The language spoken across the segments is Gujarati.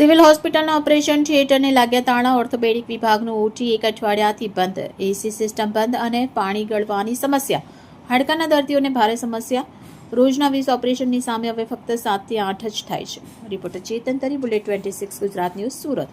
સિવિલ હોસ્પિટલના ઓપરેશન થિયેટરને લાગ્યા તાળા. ઓર્થોપેડિક વિભાગનું ઓટી 1 અઠવાડિયાથી બંધ. એસી સિસ્ટમ બંધ અને પાણી ગળવાની સમસ્યા. હાડકાના દર્દીઓને ભારે સમસ્યા. રોજના 20 ઓપરેશનની સામે હવે ફક્ત 7 થી 8 જ થાય છે. રિપોર્ટર ચેતન તરી, બુલેટ 26 ગુજરાત ન્યૂઝ, સુરત.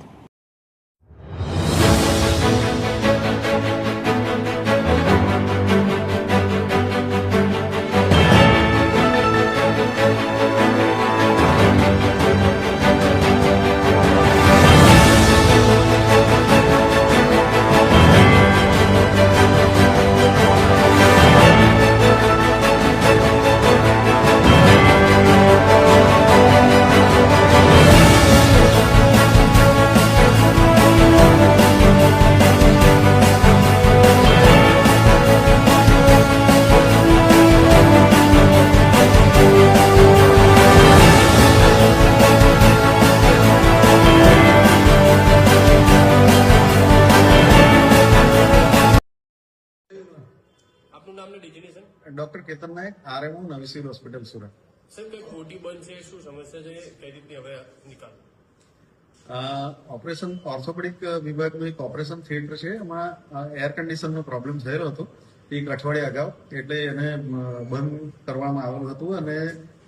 આપનું નામ ને ડિઝિગ્નેશન? ડોક્ટર કેતન નાયક, આરએમઓ નવી સિવિલ હોસ્પિટલ સુરત. સર, કઈ ખોટી બંધ છે, શું સમસ્યા છે, કઈ રીતની હવે નિકાલ? ઓપરેશન ઓર્થોપેડિક વિભાગનું એક ઓપરેશન થિયેટર છે, એમાં એર કન્ડિશનનો પ્રોબ્લેમ થયેલો હતો 1 અઠવાડિયા અગાઉ. એટલે એને બંધ કરવામાં આવેલું હતું અને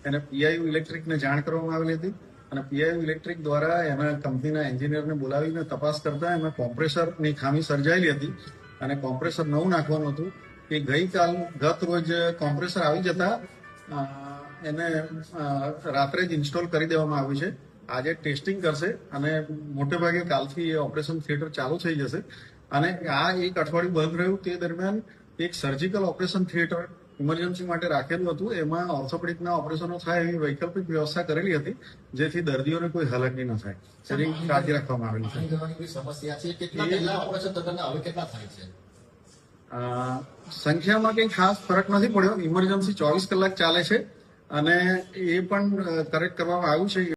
એને પીઆઈયુ ઇલેક્ટ્રિકને જાણ કરવામાં આવેલી હતી અને પીઆઈયુ ઇલેક્ટ્રિક દ્વારા એના કંપનીના એન્જિનિયરને બોલાવીને તપાસ કરતા એમાં કોમ્પ્રેસરની ખામી સર્જાયેલી હતી અને કોમ્પ્રેસર નવું નાખવાનું હતું. એ ગત રોજ કોમ્પ્રેસર આવી જતા એને રાત્રે જ ઇન્સ્ટોલ કરી દેવામાં આવ્યું છે. આજે ટેસ્ટિંગ કરશે અને મોટે ભાગે કાલથી એ ઓપરેશન થિયેટર ચાલુ થઈ જશે. અને આ 1 અઠવાડિયું બંધ રહ્યું તે દરમિયાન એક સર્જિકલ ઓપરેશન થિયેટર ઇમરજન્સી માટે રાખેલું હતું. એમાં ઓર્થોપેડિકના ઓપરેશનો થાય એવી વૈકલ્પિક વ્યવસ્થા કરેલી હતી, જેથી દર્દીઓને કોઈ હાલાકી ન થાય એની કાળજી રાખવામાં આવેલી છે. સંખ્યામાં કંઈ ખાસ ફરક નથી પડ્યો. ઇમરજન્સી 24 કલાક ચાલે છે અને એ પણ કરેક્ટ કરવામાં આવ્યું છે.